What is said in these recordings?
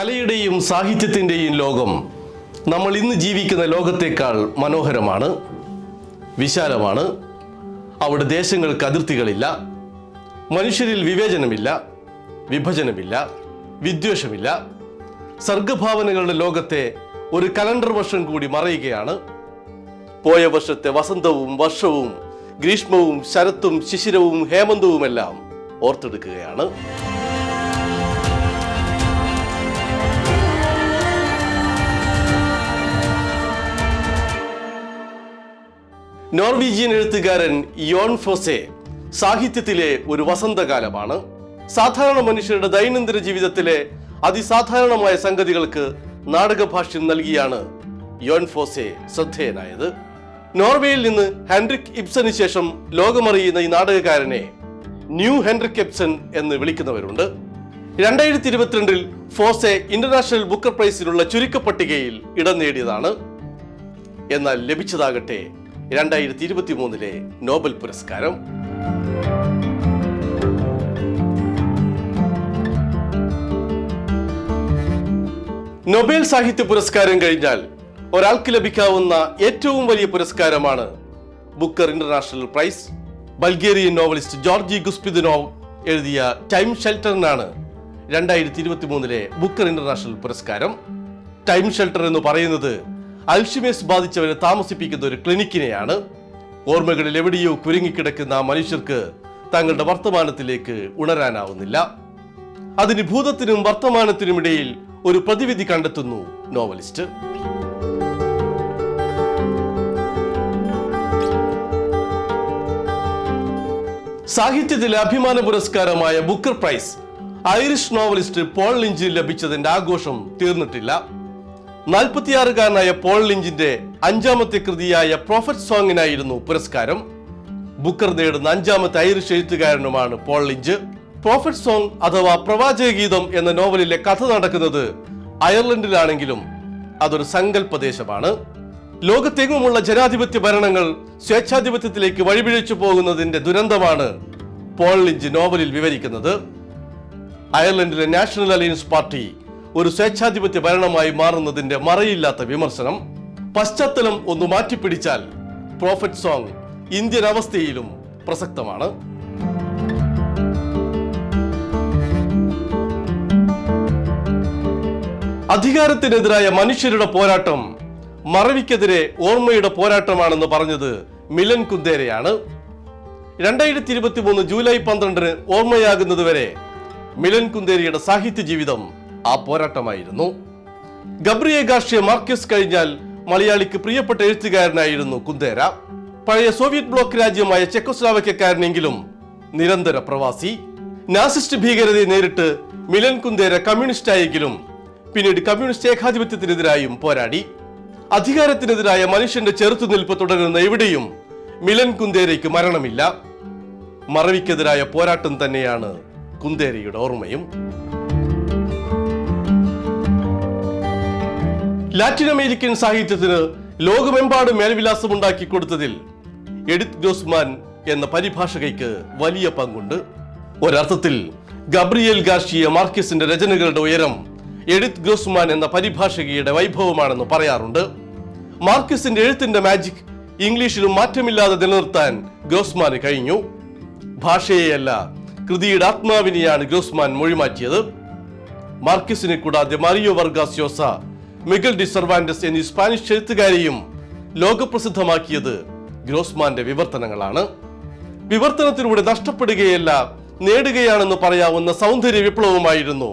കലയുടെയും സാഹിത്യത്തിൻ്റെയും ലോകം നമ്മൾ ഇന്ന് ജീവിക്കുന്ന ലോകത്തേക്കാൾ മനോഹരമാണ്, വിശാലമാണ്. അവിടെ ദേശങ്ങൾക്ക് അതിർത്തികളില്ല, മനുഷ്യരിൽ വിവേചനമില്ല, വിഭജനമില്ല, വിദ്വേഷമില്ല. സർഗഭാവനകളുടെ ലോകത്തെ ഒരു കലണ്ടർ വർഷം കൂടി മറയുകയാണ്. പോയ വർഷത്തെ വസന്തവും വർഷവും ഗ്രീഷ്മവും ശരത്തും ശിശിരവും ഹേമന്തവുമെല്ലാം ഓർത്തെടുക്കുകയാണ്. നോർവീജിയൻ എഴുത്തുകാരൻ യോൺ ഫോസെ സാഹിത്യത്തിലെ ഒരു വസന്തകാലമാണ്. സാധാരണ മനുഷ്യരുടെ ദൈനംദിന ജീവിതത്തിലെ അതിസാധാരണമായ സംഗതികൾക്ക് നാടകഭാഷ്യം നൽകിയാണ് യോൺ ഫോസെ ശ്രദ്ധേയനായത്. നോർവേയിൽ നിന്ന് ഹെൻറിക് ഇബ്സന് ശേഷം ലോകമറിയുന്ന ഈ നാടകകാരനെ ന്യൂ ഹെൻറിക് ഇബ്സൻ എന്ന് വിളിക്കുന്നവരുണ്ട്. 2022 ഫോസെ ഇന്റർനാഷണൽ ബുക്കർ പ്രൈസിനുള്ള ചുരുക്കപ്പട്ടികയിൽ ഇടം നേടിയതാണ്. എന്നാൽ ലഭിച്ചതാകട്ടെ 2023 നോബൽ പുരസ്കാരം. നൊബേൽ സാഹിത്യ പുരസ്കാരം കഴിഞ്ഞാൽ ഒരാൾക്ക് ലഭിക്കാവുന്ന ഏറ്റവും വലിയ പുരസ്കാരമാണ് Booker International prize. Bulgarian novelist Georgi Gospodinov എഴുതിയ ടൈം ഷെൽട്ടറിനാണ് 2023 ബുക്കർ ഇന്റർനാഷണൽ പുരസ്കാരം. ടൈം ഷെൽട്ടർ എന്ന് പറയുന്നത് അൽഷിമേഴ്സ് ബാധിച്ചവരെ താമസിപ്പിക്കുന്ന ഒരു ക്ലിനിക്കിനെയാണ്. ഓർമ്മകളിൽ എവിടെയോ കുരുങ്ങിക്കിടക്കുന്ന മനുഷ്യർക്ക് തങ്ങളുടെ വർത്തമാനത്തിലേക്ക് ഉണരാനാവുന്നില്ല. അതിന് ഭൂതത്തിനും വർത്തമാനത്തിനുമിടയിൽ ഒരു പ്രതിവിധി കണ്ടെത്തുന്നു നോവലിസ്റ്റ്. സാഹിത്യത്തിലെ അഭിമാന പുരസ്കാരമായ Booker prize Irish novelist Paul ലിഞ്ചിന് ലഭിച്ചതിന്റെ ആഘോഷം തീർന്നിട്ടില്ല. 46-കാരനായ പോൾ ലിഞ്ചിന്റെ 5ാമത്തെ കൃതിയായ പ്രോഫറ്റ് സോങ്ങിനായിരുന്നു പുരസ്കാരം. ബുക്കർ നേടുന്ന 5ാമത്തെ ഐറിഷ് എഴുത്തുകാരനുമാണ് പോൾ ലിഞ്ച്. പ്രോഫറ്റ് സോങ് അഥവാ പ്രവാചക ഗീതം എന്ന നോവലിലെ കഥ നടക്കുന്നത് അയർലൻഡിലാണെങ്കിലും അതൊരു സങ്കല്പദേശമാണ്. ലോകത്തെങ്ങുമുള്ള ജനാധിപത്യ ഭരണങ്ങൾ സ്വേച്ഛാധിപത്യത്തിലേക്ക് വഴിപിഴച്ചു പോകുന്നതിന്റെ ദുരന്തമാണ് പോൾ ലിഞ്ച് നോവലിൽ വിവരിക്കുന്നത്. അയർലൻഡിലെ നാഷണൽ അലയൻസ് പാർട്ടി ഒരു സ്വേച്ഛാധിപത്യ ഭരണമായി മാറുന്നതിന്റെ മറയില്ലാത്ത വിമർശനം. പശ്ചാത്തലം ഒന്ന് മാറ്റിപ്പിടിച്ചാൽ പ്രോഫറ്റ് സോങ് ഇന്ത്യൻ അവസ്ഥയിലും പ്രസക്തമാണ്. അധികാരത്തിനെതിരായ മനുഷ്യരുടെ പോരാട്ടം മറവിക്കെതിരെ ഓർമ്മയുടെ പോരാട്ടമാണെന്ന് പറഞ്ഞത് മിലൻ കുന്ദേരയാണ്. 2023 ജൂലൈ 12 ഓർമ്മയാകുന്നതുവരെ മിലൻ കുന്ദേരയുടെ സാഹിത്യ ജീവിതം ആ പോരാട്ടമായിരുന്നു. ഗബ്രിയേൽ ഗാർഷ്യ മാർക്വസ് കഴിഞ്ഞാൽ മലയാളിക്ക് പ്രിയപ്പെട്ട എഴുത്തുകാരനായിരുന്നു കുന്ദേര. പഴയ സോവിയറ്റ് ബ്ലോക്ക് രാജ്യമായ ചെക്കോസ്ലോവാക്യക്കാരനെങ്കിലും നിരന്തര പ്രവാസി. നാസിസ്റ്റ് ഭീകരതയെ നേരിട്ട് മിലൻ കുന്ദേര കമ്മ്യൂണിസ്റ്റ് ആയെങ്കിലും പിന്നീട് കമ്മ്യൂണിസ്റ്റ് ഏകാധിപത്യത്തിനെതിരായും പോരാടി. അധികാരത്തിനെതിരായ മനുഷ്യന്റെ ചെറുത്തുനിൽപ്പ് തുടരുന്ന എവിടെയും മിലൻ കുന്ദേരയ്ക്ക് മരണമില്ല. മറവിക്കെതിരായ പോരാട്ടം തന്നെയാണ് കുന്ദേരയുടെ ഓർമ്മയും. ലാറ്റിൻ അമേരിക്കൻ സാഹിത്യത്തിന് ലോകമെമ്പാടും മേൽവിലാസമുണ്ടാക്കി കൊടുത്തതിൽ എഡിത്ത് ഗ്രോസ്മാൻ എന്ന പരിഭാഷകയ്ക്ക് വലിയ പങ്കുണ്ട്. ഒരർത്ഥത്തിൽ ഗബ്രിയേൽ ഗാർഷ്യ മാർക്വസിന്റെ രചനകളുടെ ഉയരം എഡിത്ത് ഗ്രോസ്മാൻ എന്ന പരിഭാഷകയുടെ വൈഭവമാണെന്ന് പറയാറുണ്ട്. മാർക്വസിന്റെ എഴുത്തിന്റെ മാജിക് ഇംഗ്ലീഷിലും മാറ്റമില്ലാതെ നിലനിർത്താൻ ഗ്രോസ്മാന് കഴിഞ്ഞു. ഭാഷയെയല്ല, കൃതിയുടെ ആത്മാവിനെയാണ് ഗ്രോസ്മാൻ മൊഴിമാറ്റിയത്. മാർക്വസിനെ കൂടാതെ Mario Vargas Llosa, Miguel de Cervantes എന്നീ സ്പാനിഷ് എഴുത്തുകാരെയും ലോകപ്രസിദ്ധമാക്കിയത് ഗ്രോസ്മാന്റെ വിവർത്തനങ്ങളാണ്. വിവർത്തനത്തിലൂടെ നഷ്ടപ്പെടുകയല്ല, നേടുകയാണെന്ന് പറയാവുന്ന സൗന്ദര്യ വിപ്ലവമായിരുന്നു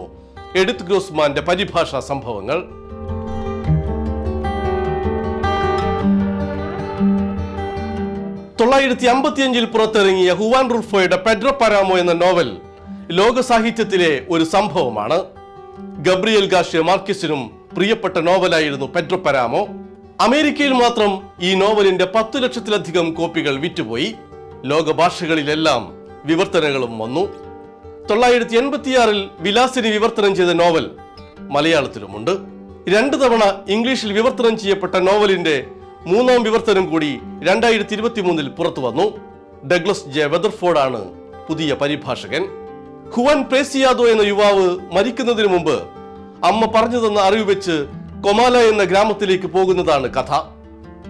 എഡിത്ത് ഗ്രോസ്മാന്റെ പരിഭാഷാ സംഭവങ്ങൾ. തൊള്ളായിരത്തി പുറത്തിറങ്ങിയ ഹുവാൻ റുൾഫോയുടെ പെഡ്രോ പരാമോ എന്ന നോവൽ ലോക സാഹിത്യത്തിലെ ഒരു സംഭവമാണ്. ഗബ്രിയേൽ ഗാർഷ്യ മാർക്വസിനും പ്രിയപ്പെട്ട നോവലായിരുന്നു പെഡ്രോ പരാമോ. അമേരിക്കയിൽ മാത്രം ഈ നോവലിന്റെ 10 ലക്ഷത്തിലധികം കോപ്പികൾ വിറ്റുപോയി. ലോക ഭാഷകളിലെല്ലാം വിവർത്തനങ്ങളും വന്നു. 986 വിലാസിനി വിവർത്തനം ചെയ്ത നോവൽ മലയാളത്തിലുമുണ്ട്. 2 തവണ ഇംഗ്ലീഷിൽ വിവർത്തനം ചെയ്യപ്പെട്ട നോവലിന്റെ 3ാം വിവർത്തനം കൂടി 2023 പുറത്തു വന്നു. ഡഗ്ലസ് ജെ വെദർഫോർഡ് ആണ് പുതിയ പരിഭാഷകൻ. ഹുവാൻ പ്രേസിയാദോ എന്ന യുവാവ് മരിക്കുന്നതിന് മുമ്പ് അമ്മ പറഞ്ഞു തന്ന അറിവ് വെച്ച് കൊമാല എന്ന ഗ്രാമത്തിലേക്ക് പോകുന്നതാണ് കഥ.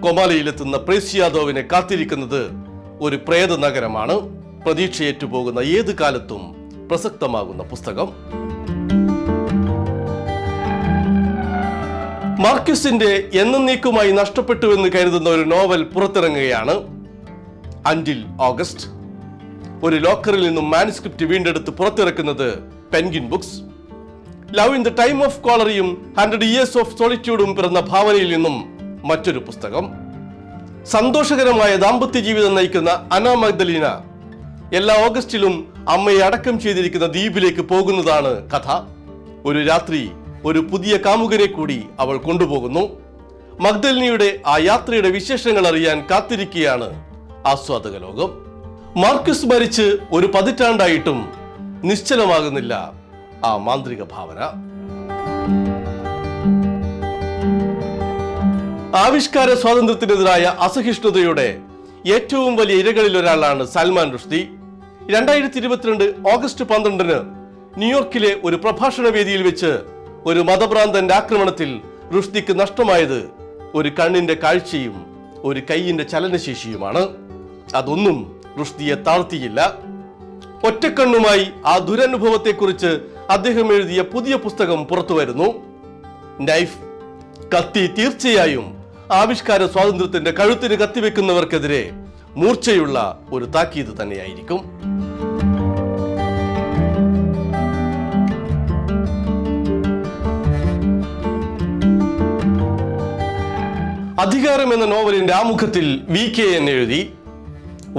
കൊമാലയിലെത്തുന്ന പ്രേസ് യാദവിനെ കാത്തിരിക്കുന്നത് ഒരു പ്രേത നഗരമാണ്. പ്രതീക്ഷയേറ്റു പോകുന്ന ഏത് കാലത്തും പ്രസക്തമാകുന്ന പുസ്തകം. മാർക്വസിന്റെ എന്നേക്കുമായി നഷ്ടപ്പെട്ടുവെന്ന് കരുതുന്ന ഒരു നോവൽ പുറത്തിറങ്ങുകയാണ്. അന്റിൽ ഓഗസ്റ്റ്. ഒരു ലോക്കറിൽ നിന്നും മാനുസ്ക്രിപ്റ്റ് വീണ്ടെടുത്ത് പുറത്തിറക്കുന്നത് Penguin Books. Love in the time of കോളറിയും 100 ഇയേഴ്സ് ഓഫ് സോളിറ്റ്യൂഡും പിറന്ന ഭാവനയിൽ നിന്നും മറ്റൊരു പുസ്തകം. സന്തോഷകരമായ ദാമ്പത്യ ജീവിതം നയിക്കുന്ന അന മഗ്ദലീന എല്ലാ ഓഗസ്റ്റിലും അമ്മയെ അടക്കം ചെയ്തിരിക്കുന്ന ദ്വീപിലേക്ക് പോകുന്നതാണ് കഥ. ഒരു രാത്രി ഒരു പുതിയ കാമുകനെ കൂടി അവൾ കൊണ്ടുപോകുന്നു. മഗ്ദലീനയുടെ ആ യാത്രയുടെ വിശേഷങ്ങൾ അറിയാൻ കാത്തിരിക്കുകയാണ് ആസ്വാദക ലോകം. മാർക്വസ് മരിച്ച് ഒരു പതിറ്റാണ്ടായിട്ടും നിശ്ചലമാകുന്നില്ല ആ മാന്ത്രിക ഭാവന. ആവിഷ്കാര സ്വാതന്ത്ര്യത്തിനെതിരായ അസഹിഷ്ണുതയുടെ ഏറ്റവും വലിയ ഇരകളിൽ ഒരാളാണ് സൽമാൻ റുഷ്ദി. 2022 ഓഗസ്റ്റ് 12 ന്യൂയോർക്കിലെ ഒരു പ്രഭാഷണ വേദിയിൽ വെച്ച് ഒരു മതഭ്രാന്തന്റെ ആക്രമണത്തിൽ റുഷ്ദിക്ക് നഷ്ടമായത് ഒരു കണ്ണിന്റെ കാഴ്ചയും ഒരു കൈയിന്റെ ചലനശേഷിയുമാണ്. അതൊന്നും റുഷ്ദിയെ താഴ്ത്തിയില്ല. ഒറ്റക്കണ്ണുമായി ആ ദുരനുഭവത്തെക്കുറിച്ച് അദ്ദേഹം എഴുതിയ പുതിയ പുസ്തകം പുറത്തു വരുന്നു. നൈഫ്, കത്തി തീർച്ചയായും ആവിഷ്കാര സ്വാതന്ത്ര്യത്തിന്റെ കഴുത്തിന് കത്തിവെക്കുന്നവർക്കെതിരെ മൂർച്ചയുള്ള ഒരു താക്കീത് തന്നെയായിരിക്കും. അധികാരം എന്ന നോവലിന്റെ ആമുഖത്തിൽ VKN എഴുതി.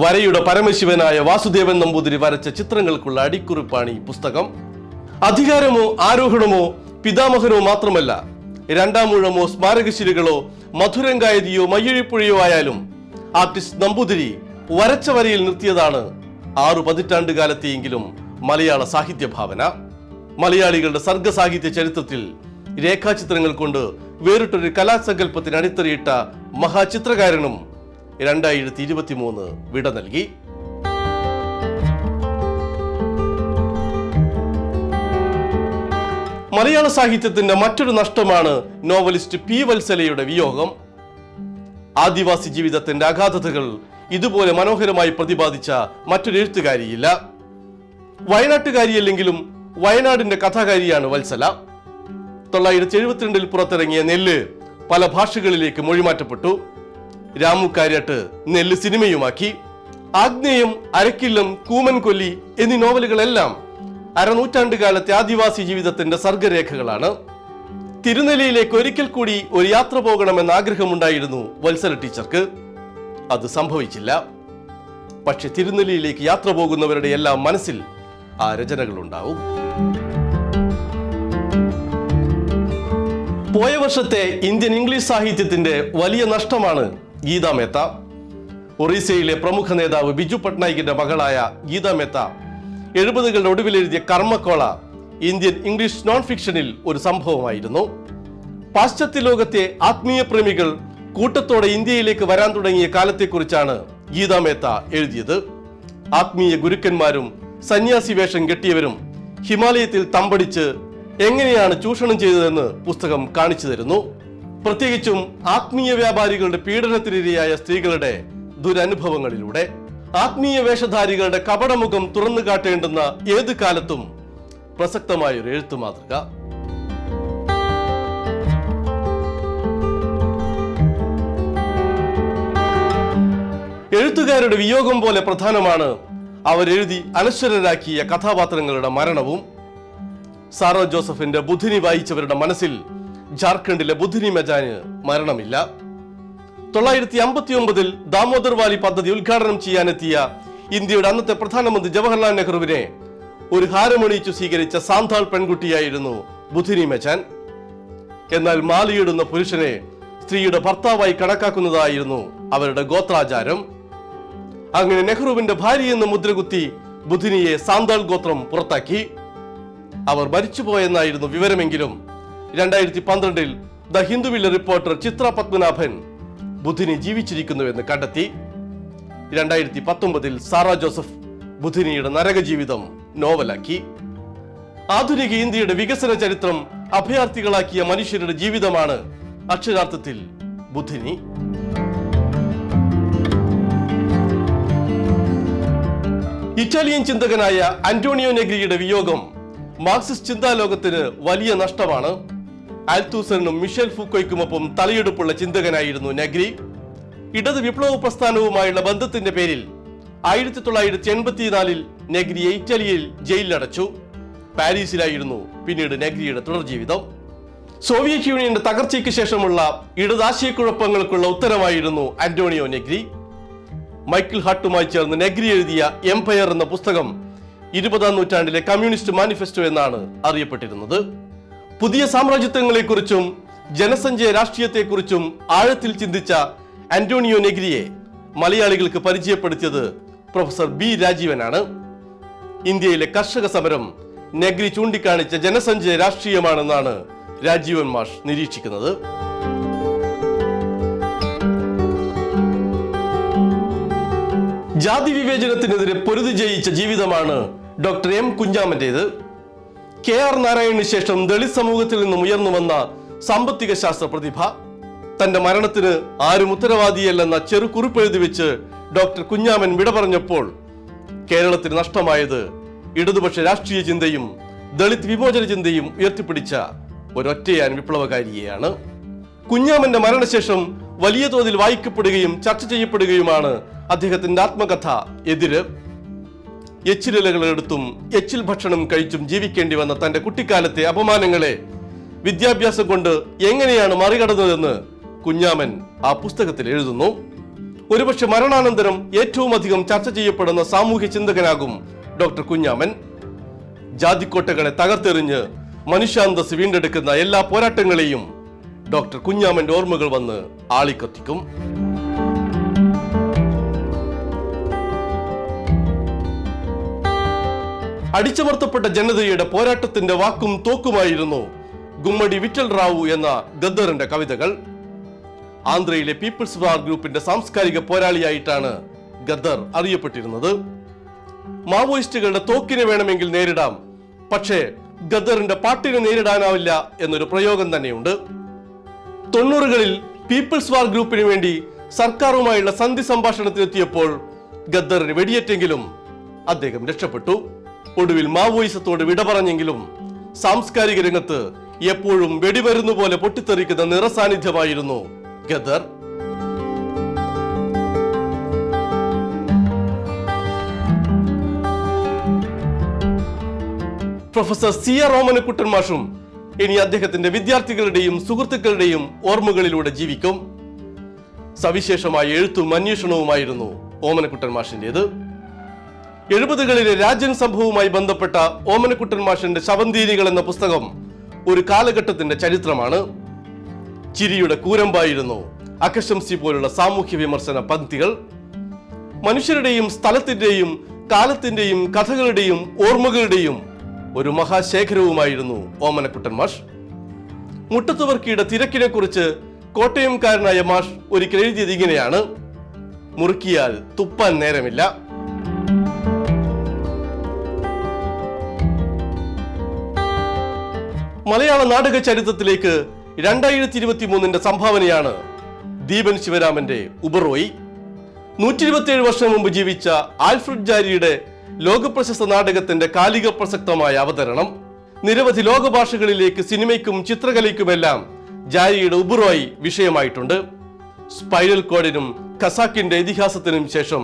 വരയുടെ പരമശിവനായ വാസുദേവൻ നമ്പൂതിരി വരച്ച ചിത്രങ്ങൾക്കുള്ള അടിക്കുറിപ്പാണ് ഈ പുസ്തകം. അധികാരമോ ആരോഹണമോ പിതാമഹനോ മാത്രമല്ല, രണ്ടാമൂഴമോ സ്മാരകശിലകളോ മധുരങ്കായതിയോ മയ്യഴിപ്പുഴയോ ആയാലും ആർട്ടിസ്റ്റ് നമ്പൂതിരി വരച്ച വരയിൽ നിർത്തിയതാണ് 6 പതിറ്റാണ്ട് കാലത്തെയെങ്കിലും മലയാള സാഹിത്യ ഭാവന. മലയാളികളുടെ സർഗസാഹിത്യ ചരിത്രത്തിൽ രേഖാചിത്രങ്ങൾ കൊണ്ട് വേറിട്ടൊരു കലാസങ്കല്പത്തിന് അടിത്തറയിട്ട മഹാചിത്രകാരനും 2023 വിട നൽകി. മലയാള സാഹിത്യത്തിന്റെ മറ്റൊരു നഷ്ടമാണ് നോവലിസ്റ്റ് P. വത്സലയുടെ വിയോഗം. ആദിവാസി ജീവിതത്തിന്റെ അഗാധതകൾ ഇതുപോലെ മനോഹരമായി പ്രതിപാദിച്ച മറ്റൊരു എഴുത്തുകാരിയില്ല. വയനാട്ടുകാരിയല്ലെങ്കിലും വയനാടിന്റെ കഥാകാരിയാണ് വത്സല. 1972 പുറത്തിറങ്ങിയ നെല്ല് പല ഭാഷകളിലേക്ക് മൊഴിമാറ്റപ്പെട്ടു. രാമു കാര്യാട്ട് നെല്ല് സിനിമയുമാക്കി. ആഗ്നേയം, അരക്കില്ലം, കൂമൻ കൊല്ലി എന്നീ നോവലുകളെല്ലാം അരനൂറ്റാണ്ട് കാലത്തെ ആദിവാസി ജീവിതത്തിന്റെ സർഗരേഖകളാണ്. തിരുനെല്ലിയിലേക്ക് ഒരിക്കൽ കൂടി ഒരു യാത്ര പോകണമെന്ന ആഗ്രഹമുണ്ടായിരുന്നു വത്സല ടീച്ചർക്ക്. അത് സംഭവിച്ചില്ല. പക്ഷെ തിരുനെല്ലിയിലേക്ക് യാത്ര പോകുന്നവരുടെ എല്ലാം മനസ്സിൽ ആ രചനകൾ ഉണ്ടാവും. പോയ വർഷത്തെ ഇന്ത്യൻ ഇംഗ്ലീഷ് സാഹിത്യത്തിന്റെ വലിയ നഷ്ടമാണ് ഗീതാ മേത്ത. ഒറീസയിലെ പ്രമുഖ നേതാവ് ബിജു പട്നായിക്കിന്റെ മകളായ ഗീതാ മേത്ത 70കളുടെ ഒടുവിലെഴുതിയ കർമ്മക്കോള ഇന്ത്യൻ ഇംഗ്ലീഷ് നോൺ ഫിക്ഷനിൽ ഒരു സംഭവമായിരുന്നു. പാശ്ചാത്യ ലോകത്തെ ആത്മീയ പ്രേമികൾ കൂട്ടത്തോടെ ഇന്ത്യയിലേക്ക് വരാൻ തുടങ്ങിയ കാലത്തെക്കുറിച്ചാണ് ഗീതാ മേത്ത എഴുതിയത്. ആത്മീയ ഗുരുക്കന്മാരും സന്യാസി വേഷം കെട്ടിയവരും ഹിമാലയത്തിൽ തമ്പടിച്ച് എങ്ങനെയാണ് ചൂഷണം ചെയ്തതെന്ന് പുസ്തകം കാണിച്ചു തരുന്നു. പ്രത്യേകിച്ചും ആത്മീയ വ്യാപാരികളുടെ പീഡനത്തിനിരയായ സ്ത്രീകളുടെ ദുരനുഭവങ്ങളിലൂടെ. ആത്മീയ വേഷധാരികളുടെ കപടമുഖം തുറന്നു കാട്ടേണ്ടുന്ന ഏത് കാലത്തും പ്രസക്തമായൊരു എഴുത്തു മാതൃക. എഴുത്തുകാരുടെ വിയോഗം പോലെ പ്രധാനമാണ് അവരെഴുതി അനശ്വരരാക്കിയ കഥാപാത്രങ്ങളുടെ മരണവും. സാറോ ജോസഫിന്റെ ബുധിനി വായിച്ചവരുടെ മനസ്സിൽ ജാർഖണ്ഡിലെ ബുധിനി മജാന് മരണമില്ല. 1959 ദാമോദർ വാലി പദ്ധതി ഉദ്ഘാടനം ചെയ്യാനെത്തിയ ഇന്ത്യയുടെ അന്നത്തെ പ്രധാനമന്ത്രി ജവഹർലാൽ നെഹ്റുവിനെ ഒരു ഹാരമണിയിച്ചു സ്വീകരിച്ച സാന്താൾ പെൺകുട്ടിയായിരുന്നു ബുധിനി മജാൻ. എന്നാൽ മാലയിടുന്ന പുരുഷനെ സ്ത്രീയുടെ ഭർത്താവായി കണക്കാക്കുന്നതായിരുന്നു അവരുടെ ഗോത്രാചാരം. അങ്ങനെ നെഹ്റുവിന്റെ ഭാര്യയെന്ന് മുദ്രകുത്തി ബുധിനിയെ സാന്താൾ ഗോത്രം പുറത്താക്കി. അവർ മരിച്ചുപോയെന്നായിരുന്നു വിവരമെങ്കിലും 2012 ദ ഹിന്ദുവിലെ റിപ്പോർട്ടർ ചിത്ര പത്മനാഭൻ ബുധിനി ജീവിച്ചിരിക്കുന്നുവെന്ന് കണ്ടെത്തി. 2019 സാറാ ജോസഫ് ബുധിനിയുടെ നരക ജീവിതം നോവലാക്കി. ആധുനിക ഇന്ത്യയുടെ വികസന ചരിത്രം അഭയാർത്ഥികളാക്കിയ മനുഷ്യരുടെ ജീവിതമാണ് അക്ഷരാർത്ഥത്തിൽ ബുദ്ധിനി. ഇറ്റാലിയൻ ചിന്തകനായ അന്റോണിയോ നെഗ്രിയുടെ വിയോഗം മാർക്സിസ്റ്റ് ചിന്താലോകത്തിന് വലിയ നഷ്ടമാണ്. ആൽത്തൂസറിനും മിഷേൽ ഫൂക്കോയ്ക്കുമൊപ്പം തലയെടുപ്പുള്ള ചിന്തകനായിരുന്നു നെഗ്രി. ഇടത് വിപ്ലവ പ്രസ്ഥാനവുമായുള്ള ബന്ധത്തിന്റെ പേരിൽ 1984 നെഗ്രിയെ ഇറ്റലിയിൽ ജയിലിലടച്ചു. പാരീസിലായിരുന്നു പിന്നീട് നെഗ്രിയുടെ തുടർ ജീവിതം. സോവിയറ്റ് യൂണിയന്റെ തകർച്ചയ്ക്ക് ശേഷമുള്ള ഇടതാശയക്കുഴപ്പങ്ങൾക്കുള്ള ഉത്തരമായിരുന്നു അന്റോണിയോ നെഗ്രി. മൈക്കിൾ ഹാർട്ടുമായി ചേർന്ന് നെഗ്രി എഴുതിയ എംപയർ എന്ന പുസ്തകം 20ാം നൂറ്റാണ്ടിലെ കമ്മ്യൂണിസ്റ്റ് മാനിഫെസ്റ്റോ എന്നാണ് അറിയപ്പെട്ടിരുന്നത്. പുതിയ സാമ്രാജ്യത്വങ്ങളെക്കുറിച്ചും ജനസഞ്ചയ രാഷ്ട്രീയത്തെക്കുറിച്ചും ആഴത്തിൽ ചിന്തിച്ച അന്റോണിയോ നെഗ്രിയെ മലയാളികൾക്ക് പരിചയപ്പെടുത്തിയത് പ്രൊഫസർ ബി രാജീവനാണ്. ഇന്ത്യയിലെ കർഷക സമരം നെഗ്രി ചൂണ്ടിക്കാണിച്ച ജനസഞ്ചയ രാഷ്ട്രീയമാണെന്നാണ് രാജീവൻ മാഷ് നിരീക്ഷിക്കുന്നത്. ജാതി വിവേചനത്തിനെതിരെ പൊരുതി ജയിച്ച ജീവിതമാണ് ഡോക്ടർ എം കുഞ്ഞാമന്റേത്. KR നാരായണന് ശേഷം ദളിത് സമൂഹത്തിൽ നിന്നും ഉയർന്നു വന്ന സാമ്പത്തിക ശാസ്ത്ര പ്രതിഭ. തന്റെ മരണത്തിന് ആരും ഉത്തരവാദിയല്ലെന്ന ചെറു കുറിപ്പെഴുതി വെച്ച് ഡോക്ടർ കുഞ്ഞാമൻ വിട പറഞ്ഞപ്പോൾ കേരളത്തിന് നഷ്ടമായത് ഇടതുപക്ഷ രാഷ്ട്രീയ ചിന്തയും ദളിത് വിമോചന ചിന്തയും ഉയർത്തിപ്പിടിച്ച ഒരൊറ്റയാൻ വിപ്ലവകാരിയെയാണ്. കുഞ്ഞാമന്റെ മരണശേഷം വലിയ തോതിൽ വായിക്കപ്പെടുകയും ചർച്ച ചെയ്യപ്പെടുകയുമാണ് അദ്ദേഹത്തിന്റെ ആത്മകഥ എതിര്. എച്ചിലിലകളെടുത്തും എച്ചിൽ ഭക്ഷണം കഴിച്ചും ജീവിക്കേണ്ടി വന്ന തന്റെ കുട്ടിക്കാലത്തെ അപമാനങ്ങളെ വിദ്യാഭ്യാസം കൊണ്ട് എങ്ങനെയാണ് മറികടന്നതെന്ന് കുഞ്ഞാമൻ ആ പുസ്തകത്തിൽ എഴുതുന്നു. ഒരുപക്ഷെ മരണാനന്തരം ഏറ്റവും അധികം ചർച്ച ചെയ്യപ്പെടുന്ന സാമൂഹ്യ ചിന്തകനാകും ഡോക്ടർ കുഞ്ഞാമൻ. ജാതിക്കോട്ടകളെ തകർത്തെറിഞ്ഞ് മനുഷ്യാന്തസ് വീണ്ടെടുക്കുന്ന എല്ലാ പോരാട്ടങ്ങളെയും ഡോക്ടർ കുഞ്ഞാമന്റെ ഓർമ്മകൾ വന്ന് ആളിക്കത്തിക്കും. അടിച്ചമർത്തപ്പെട്ട ജനതയുടെ പോരാട്ടത്തിന്റെ വാക്കും തോക്കുമായിരുന്നു ഗുമ്മടി വിറ്റൽ റാവു എന്ന ഗദ്ദറിന്റെ കവിതകൾ. ആന്ധ്രയിലെ പീപ്പിൾസ് വാർ ഗ്രൂപ്പിന്റെ സാംസ്കാരിക പോരാളിയായിട്ടാണ് ഗദ്ദർ അറിയപ്പെട്ടിരുന്നത്. മാവോയിസ്റ്റുകളുടെ തോക്കിനെ വേണമെങ്കിൽ നേരിടാം, പക്ഷേ ഗദ്ദറിന്റെ പാട്ടിനെ നേരിടാനാവില്ല എന്നൊരു പ്രയോഗം തന്നെയുണ്ട്. 90കളിൽ പീപ്പിൾസ് വാർ ഗ്രൂപ്പിന് വേണ്ടി സർക്കാരുമായുള്ള സന്ധി സംഭാഷണത്തിലെത്തിയപ്പോൾ ഗദ്ദറിന് വെടിയേറ്റെങ്കിലും അദ്ദേഹം രക്ഷപ്പെട്ടു. ഒടുവിൽ മാവോയിസത്തോട് വിട പറഞ്ഞെങ്കിലും സാംസ്കാരിക രംഗത്ത് എപ്പോഴും വെടിമരുന്നു പോലെ പൊട്ടിത്തെറിക്കുന്ന നിറസാന്നിധ്യമായിരുന്നു ഗദ്ദർ. പ്രൊഫസർ CR ഓമനക്കുട്ടൻ മാഷും ഇനി അദ്ദേഹത്തിന്റെ വിദ്യാർത്ഥികളുടെയും സുഹൃത്തുക്കളുടെയും ഓർമ്മകളിലൂടെ ജീവിക്കും. സവിശേഷമായ എഴുത്തും അന്വേഷണവുമായിരുന്നു ഓമനക്കുട്ടൻ മാഷിന്റേത്. 70കളിലെ രാജ്യൻ സംഭവവുമായി ബന്ധപ്പെട്ട ഓമനക്കുട്ടൻ മാഷിന്റെ ശവന്തീനികൾ എന്ന പുസ്തകം ഒരു കാലഘട്ടത്തിന്റെ ചരിത്രമാണ്. ചിരിയുടെ കൂരമ്പായിരുന്നു അക്കശംസി പോലുള്ള സാമൂഹ്യ വിമർശന പംക്തികൾ. മനുഷ്യരുടെയും സ്ഥലത്തിന്റെയും കാലത്തിന്റെയും കഥകളുടെയും ഓർമ്മകളുടെയും ഒരു മഹാശേഖരവുമായിരുന്നു ഓമനക്കുട്ടൻ മാഷ്. മുട്ടത്തുവർക്കിയുടെ തിരക്കിനെ കുറിച്ച് കോട്ടയംകാരനായ മാഷ് ഒരിക്കൽ എഴുതിയത് ഇങ്ങനെയാണ്: മുറുക്കിയാൽ തുപ്പാൻ നേരമില്ല. മലയാള നാടക ചരിത്രത്തിലേക്ക് 2023 സംഭാവനയാണ് ദീപൻ ശിവരാമന്റെ ഉപറോയി. 127 വർഷം മുമ്പ് ജീവിച്ച ആൽഫ്രഡ് ജാരിയുടെ ലോകപ്രശസ്ത നാടകത്തിന്റെ കാലിക പ്രസക്തമായ അവതരണം. നിരവധി ലോകഭാഷകളിലേക്ക് സിനിമയ്ക്കും ചിത്രകലയ്ക്കുമെല്ലാം ജാരിയുടെ ഉപറോയി വിഷയമായിട്ടുണ്ട്. സ്പൈനൽ കോഡിനും ഖസാക്കിന്റെ ഇതിഹാസത്തിനും ശേഷം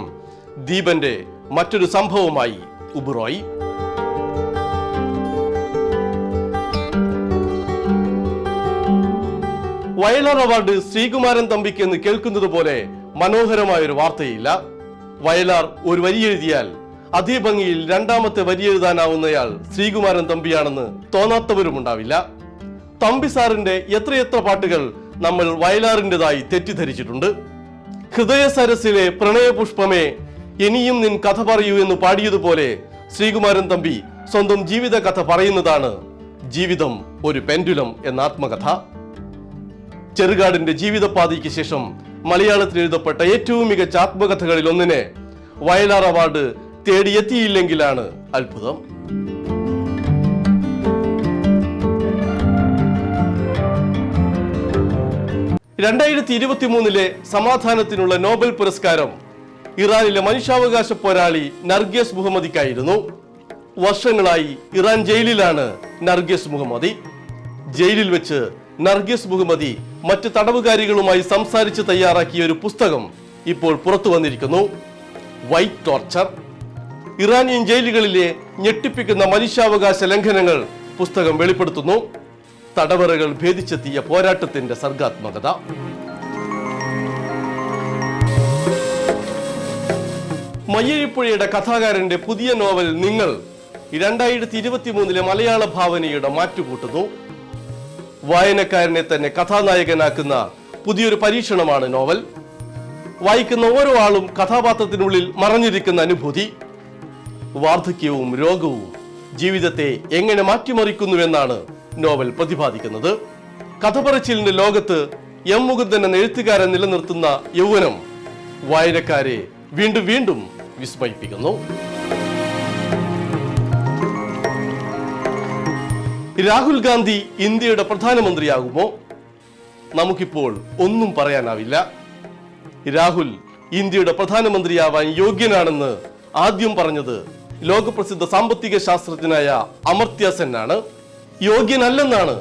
ദീപന്റെ മറ്റൊരു സംഭവമായി ഉപറോയി. വയലാർ അവാർഡ് ശ്രീകുമാരൻ തമ്പിക്ക് എന്ന് കേൾക്കുന്നത് പോലെ മനോഹരമായൊരു വാർത്തയില്ല. വയലാർ ഒരു വരി എഴുതിയാൽ അതേ ഭംഗിയിൽ രണ്ടാമത്തെ വരി എഴുതാനാവുന്നയാൾ ശ്രീകുമാരൻ തമ്പിയാണെന്ന് തോന്നാത്തവരുമുണ്ടാവില്ല. തമ്പി സാറിന്റെ എത്രയെത്ര പാട്ടുകൾ നമ്മൾ വയലാറിൻ്റെതായി തെറ്റിദ്ധരിച്ചിട്ടുണ്ട്. ഹൃദയ സരസിലെ പ്രണയപുഷ്പമേ ഇനിയും നിൻ കഥ പറയൂ എന്ന് പാടിയതുപോലെ ശ്രീകുമാരൻ തമ്പി സ്വന്തം ജീവിത കഥ പറയുന്നതാണ് ജീവിതം ഒരു പെൻഡുലം എന്ന ആത്മകഥ. ചെറുകാടിന്റെ ജീവിതപാതയ്ക്ക് ശേഷം മലയാളത്തിൽ എഴുതപ്പെട്ട ഏറ്റവും മികച്ച ആത്മകഥകളിൽ ഒന്നിനെ വയലാർ അവാർഡ് തേടിയെത്തിയില്ലെങ്കിലാണ് അത്ഭുതം. 2023 സമാധാനത്തിനുള്ള നോബൽ പുരസ്കാരം ഇറാനിലെ മനുഷ്യാവകാശ പോരാളി നർഗിസ് മുഹമ്മദിക്കായിരുന്നു. വർഷങ്ങളായി ഇറാൻ ജയിലിലാണ് നർഗിസ് മുഹമ്മദി. ജയിലിൽ വെച്ച് നർഗിസ് മുഹമ്മദി മറ്റ് തടവുകാരികളുമായി സംസാരിച്ച് തയ്യാറാക്കിയ ഒരു പുസ്തകം ഇപ്പോൾ പുറത്തു വന്നിരിക്കുന്നു. White torture. ഇറാനിയൻ ജയിലുകളിലെ ഞെട്ടിപ്പിക്കുന്ന മനുഷ്യാവകാശ ലംഘനങ്ങൾ പുസ്തകം വെളിപ്പെടുത്തുന്നു. തടവറകൾ ഭേദിച്ചെത്തിയ പോരാട്ടത്തിന്റെ സർഗാത്മകത. മയ്യഴിപ്പുഴയുടെ കഥാകാരന്റെ പുതിയ നോവൽ നിങ്ങൾ 2023 മലയാള ഭാവനയുടെ മാറ്റുകൂട്ടുന്നു. വായനക്കാരനെ തന്നെ കഥാനായകനാക്കുന്ന പുതിയൊരു പരീക്ഷണമാണ് നോവൽ. വായിക്കുന്ന ഓരോ ആളും കഥാപാത്രത്തിനുള്ളിൽ മറഞ്ഞിരിക്കുന്ന അനുഭൂതി. വാർദ്ധക്യവും രോഗവും ജീവിതത്തെ എങ്ങനെ മാറ്റിമറിക്കുന്നുവെന്നാണ് നോവൽ പ്രതിപാദിക്കുന്നത്. കഥ പറച്ചിലിന്റെ ലോകത്ത് എം മുകുന്ദൻ എന്ന എഴുത്തുകാരൻ നിലനിർത്തുന്ന യൗവനം വായനക്കാരെ വീണ്ടും വീണ്ടും വിസ്മയിപ്പിക്കുന്നു. രാഹുൽ ഗാന്ധി ഇന്ത്യയുടെ പ്രധാനമന്ത്രിയാകുമോ? നമുക്കിപ്പോൾ ഒന്നും പറയാനാവില്ല. രാഹുൽ ഇന്ത്യയുടെ പ്രധാനമന്ത്രിയാവാൻ യോഗ്യനാണെന്ന് ആദ്യം പറഞ്ഞത് ലോകപ്രസിദ്ധ സാമ്പത്തിക ശാസ്ത്രജ്ഞനായ അമർത്യ സെൻ ആണ്. യോഗ്യനല്ലെന്നാണ്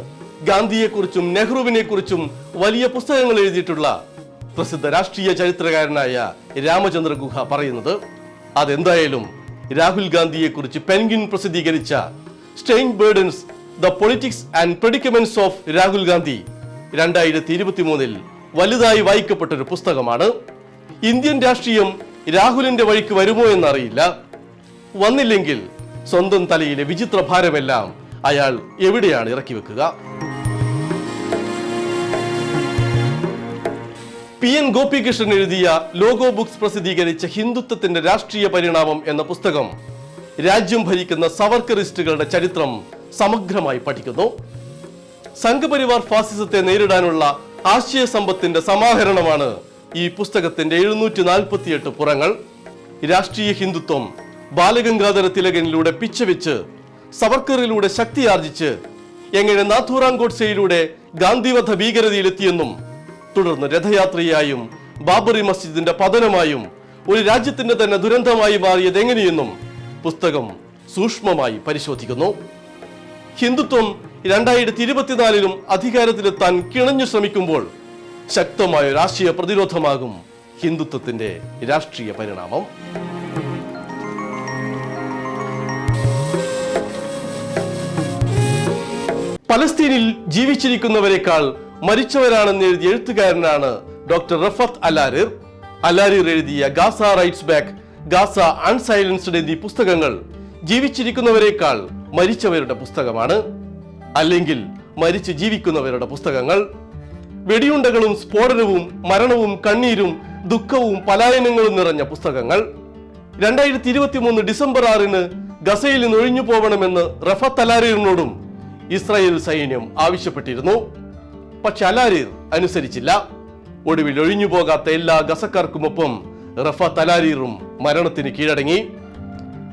ഗാന്ധിയെക്കുറിച്ചും നെഹ്റുവിനെ കുറിച്ചും വലിയ പുസ്തകങ്ങൾ എഴുതിയിട്ടുള്ള പ്രസിദ്ധ രാഷ്ട്രീയ ചരിത്രകാരനായ രാമചന്ദ്ര ഗുഹ പറയുന്നത്. അതെന്തായാലും രാഹുൽ ഗാന്ധിയെക്കുറിച്ച് പെൻഗ്വിൻ പ്രസിദ്ധീകരിച്ച strange burdens the politics and predicaments of Rahul Gandhi 2023 വലുതായി വായിക്കപ്പെട്ടൊരു പുസ്തകമാണ്. ഇന്ത്യൻ രാഷ്ട്രീയം രാഹുലിന്റെ വഴിക്ക് വരുമോ എന്നറിയില്ല. വന്നില്ലെങ്കിൽ സ്വന്തം തലയിലെ വിചിത്ര ഭാരമെല്ലാം അയാൾ എവിടെയാണ് ഇറക്കി വെക്കുക? PN ഗോപികൃഷ്ണൻ എഴുതിയ ലോഗോ ബുക്സ് പ്രസിദ്ധീകരിച്ച ഹിന്ദുത്വത്തിന്റെ രാഷ്ട്രീയ പരിണാമം എന്ന പുസ്തകം രാജ്യം ഭരിക്കുന്ന സവർക്കറിസ്റ്റുകളുടെ ചരിത്രം സമഗ്രമായി പഠിക്കുന്നു. സംഘപരിവാർ ഫാസിസത്തെ നേരിടാനുള്ള ആശയ സമ്പത്തിന്റെ സമാഹരണമാണ് ഈ പുസ്തകത്തിന്റെ 748 പുറങ്ങൾ. രാഷ്ട്രീയ ഹിന്ദുത്വം ബാലഗംഗാധര തിലകനിലൂടെ പിച്ചവെച്ച് സവർക്കറിലൂടെ ശക്തിയാർജിച്ച് എങ്ങനെ നാഥൂറാം ഗോഡ്സെയിലൂടെ ഗാന്ധിവധ ഭീകരതയിലെത്തിയെന്നും തുടർന്ന് രഥയാത്രയായും ബാബറി മസ്ജിദിന്റെ പതനമായും ഒരു രാജ്യത്തിന്റെ തന്നെ ദുരന്തമായി മാറിയത് എങ്ങനെയെന്നും പുസ്തകം സൂക്ഷ്മമായി പരിശോധിക്കുന്നു. ഹിന്ദുത്വം 2024 അധികാരത്തിലെത്താൻ കിണഞ്ഞു ശ്രമിക്കുമ്പോൾ ശക്തമായ രാഷ്ട്രീയ പ്രതിരോധമാകും ഹിന്ദുത്വത്തിന്റെ രാഷ്ട്രീയ പരിണാമം. പലസ്തീനിൽ ജീവിച്ചിരിക്കുന്നവരെക്കാൾ മരിച്ചവരാണെന്ന് എഴുതിയ എഴുത്തുകാരനാണ് ഡോക്ടർ റഫത്ത് അലാരിർ. അലാരിർ എഴുതിയ ഗാസ റൈറ്റ്സ് ബാക്ക്, ഗാസ അൺസൈലൻസ്ഡ് എന്നീ പുസ്തകങ്ങൾ ജീവിച്ചിരിക്കുന്നവരെക്കാൾ മരിച്ചവരുടെ പുസ്തകമാണ്, അല്ലെങ്കിൽ മരിച്ച് ജീവിക്കുന്നവരുടെ പുസ്തകങ്ങൾ. വെടിയുണ്ടകളും സ്ഫോടനവും മരണവും കണ്ണീരും ദുഃഖവും പലായനങ്ങളും നിറഞ്ഞ പുസ്തകങ്ങൾ. 2023 ഡിസംബർ 6 ഗസയിൽ നിന്ന് ഒഴിഞ്ഞു പോകണമെന്ന് റഫത്ത് അലാരിറിനോടും ഇസ്രായേൽ സൈന്യം ആവശ്യപ്പെട്ടിരുന്നു. പക്ഷെ അലാരിർ അനുസരിച്ചില്ല. ഒടുവിൽ ഒഴിഞ്ഞു പോകാത്ത എല്ലാ ഗസക്കാർക്കുമൊപ്പം റഫത്ത് അലാരിറും മരണത്തിന് കീഴടങ്ങി.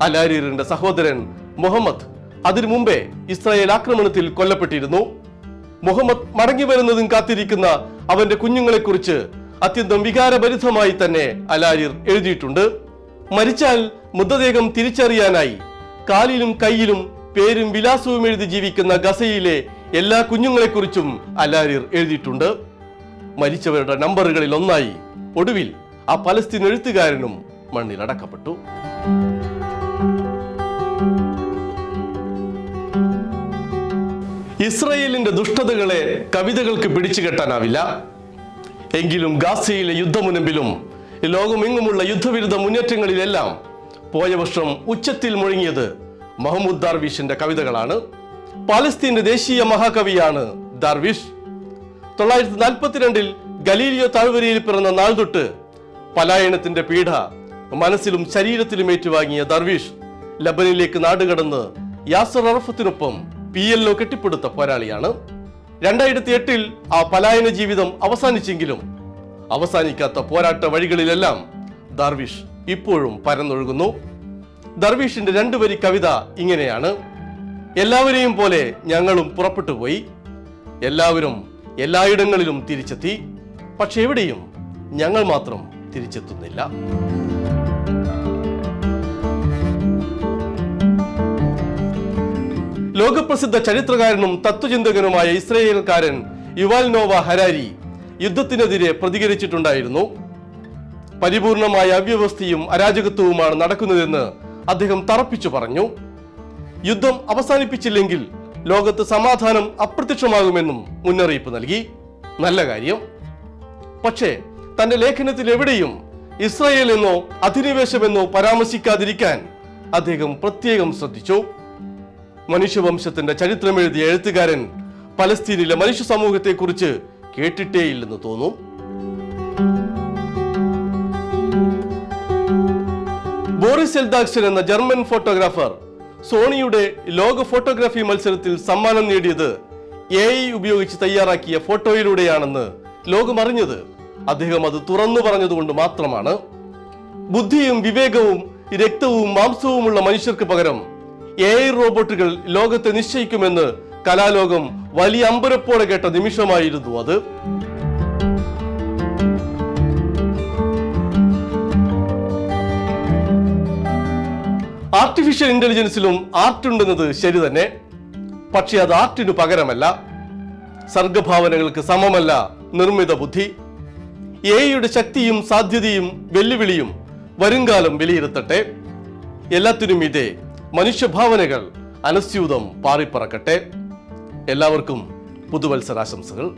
അലാരിറിന്റെ സഹോദരൻ മുഹമ്മദ് അതിനു മുമ്പേ ഇസ്രായേൽ ആക്രമണത്തിൽ കൊല്ലപ്പെട്ടിരുന്നു. മുഹമ്മദ് മടങ്ങി വരുന്നതും കാത്തിരിക്കുന്ന അവന്റെ കുഞ്ഞുങ്ങളെക്കുറിച്ച് അത്യന്തം വികാരഭരിതമായി തന്നെ അലാരിർ എഴുതിയിട്ടുണ്ട്. മരിച്ചാൽ മൃതദേഹം തിരിച്ചറിയാനായി കാലിലും കയ്യിലും പേരും വിലാസവും എഴുതി ജീവിക്കുന്ന ഗസയിലെ എല്ലാ കുഞ്ഞുങ്ങളെക്കുറിച്ചും അലാരിർ എഴുതിയിട്ടുണ്ട്. മരിച്ചവരുടെ നമ്പറുകളിൽ ഒന്നായി ഒടുവിൽ ആ പലസ്തീൻ എഴുത്തുകാരനും മണ്ണിലടക്കപ്പെട്ടു. ഇസ്രായേലിന്റെ ദുഷ്ടതകളെ കവിതകൾക്ക് പിടിച്ചുകെട്ടാനാവില്ല. എങ്കിലും ഗാസയിലെ യുദ്ധമുനമ്പിലും ലോകമെങ്ങുമുള്ള യുദ്ധവിരുദ്ധ മുന്നേറ്റങ്ങളിലെല്ലാം പോയ വർഷം ഉച്ചത്തിൽ മുഴങ്ങിയത് മഹ്മൂദ് ദാർവിഷിന്റെ കവിതകളാണ്. പാലസ്തീന്റെ ദേശീയ മഹാകവിയാണ് ദാർവിഷ്. 942 ഗലീലിയോ താഴ്വരയിൽ പിറന്ന നാൾ തൊട്ട് പലായനത്തിന്റെ പീഡ മനസ്സിലും ശരീരത്തിലും ഏറ്റുവാങ്ങിയ ദർവീഷ് ലബനിലേക്ക് നാടുകടന്ന് യാസർ അറഫത്തിനൊപ്പം PLO കെട്ടിപ്പടുത്ത പോരാളിയാണ്. 2008 ആ പലായന ജീവിതം അവസാനിച്ചെങ്കിലും അവസാനിക്കാത്ത പോരാട്ട വഴികളിലെല്ലാം ദർവീഷ് ഇപ്പോഴും പരന്നൊഴുകുന്നു. ദർവീഷിന്റെ 2 വരി കവിത ഇങ്ങനെയാണ്: എല്ലാവരെയും പോലെ ഞങ്ങളും പുറപ്പെട്ടു പോയി, എല്ലാവരും എല്ലായിടങ്ങളിലും തിരിച്ചെത്തി, പക്ഷെ എവിടെയും ഞങ്ങൾ മാത്രം തിരിച്ചെത്തുന്നില്ല. ലോകപ്രസിദ്ധ ചരിത്രകാരനും തത്വചിന്തകനുമായ ഇസ്രായേൽക്കാരൻ യുവാൽ നോവ ഹരാരി യുദ്ധത്തിനെതിരെ പ്രതികരിച്ചിട്ടുണ്ടായിരുന്നു. പരിപൂർണമായ അവ്യവസ്ഥയും അരാജകത്വവുമാണ് നടക്കുന്നതെന്ന് അദ്ദേഹം തറപ്പിച്ചു പറഞ്ഞു. യുദ്ധം അവസാനിപ്പിച്ചില്ലെങ്കിൽ ലോകത്ത് സമാധാനം അപ്രത്യക്ഷമാകുമെന്നും മുന്നറിയിപ്പ് നൽകി. നല്ല കാര്യം. പക്ഷേ തന്റെ ലേഖനത്തിൽ എവിടെയും ഇസ്രായേൽ എന്നോ അധിനിവേശമെന്നോ പരാമർശിക്കാതിരിക്കാൻ അദ്ദേഹം പ്രത്യേകം ശ്രദ്ധിച്ചു. മനുഷ്യവംശത്തിന്റെ ചരിത്രമെഴുതിയ എഴുത്തുകാരൻ പലസ്തീനിലെ മനുഷ്യ സമൂഹത്തെക്കുറിച്ച് കേട്ടിട്ടേയില്ലെന്ന് തോന്നും. ബോറിസ് എൽദാഗ്സൻ എന്ന ജർമ്മൻ ഫോട്ടോഗ്രാഫർ സോണിയുടെ ലോക ഫോട്ടോഗ്രാഫി മത്സരത്തിൽ സമ്മാനം നേടിയത് AI ഉപയോഗിച്ച് തയ്യാറാക്കിയ ഫോട്ടോയിലൂടെയാണെന്ന് ലോകം അറിഞ്ഞത് അദ്ദേഹം അത് തുറന്നു പറഞ്ഞതുകൊണ്ട് മാത്രമാണ്. ബുദ്ധിയും വിവേകവും രക്തവും മാംസവുമുള്ള മനുഷ്യർക്ക് പകരം AI റോബോട്ടുകൾ ലോകത്തെ നിശ്ചയിക്കുമെന്ന് കലാലോകം വലിയ അമ്പരപ്പോടെ കേട്ട നിമിഷമായിരുന്നു അത്. ആർട്ടിഫിഷ്യൽ ഇന്റലിജൻസിലും ആർട്ട് ഉണ്ടെന്നത് ശരി തന്നെ. പക്ഷെ അത് ആർട്ടിനു പകരമല്ല. സർഗഭാവനകൾക്ക് സമമല്ല നിർമ്മിത ബുദ്ധി. AI ശക്തിയും സാധ്യതയും വെല്ലുവിളിയും വരുംകാലം വിലയിരുത്തട്ടെ. എല്ലാത്തിനും ഇതേ മനുഷ്യഭാവനകൾ അനസ്യൂതം പാറിപ്പറക്കട്ടെ. എല്ലാവർക്കും പുതുവത്സരാശംസകൾ.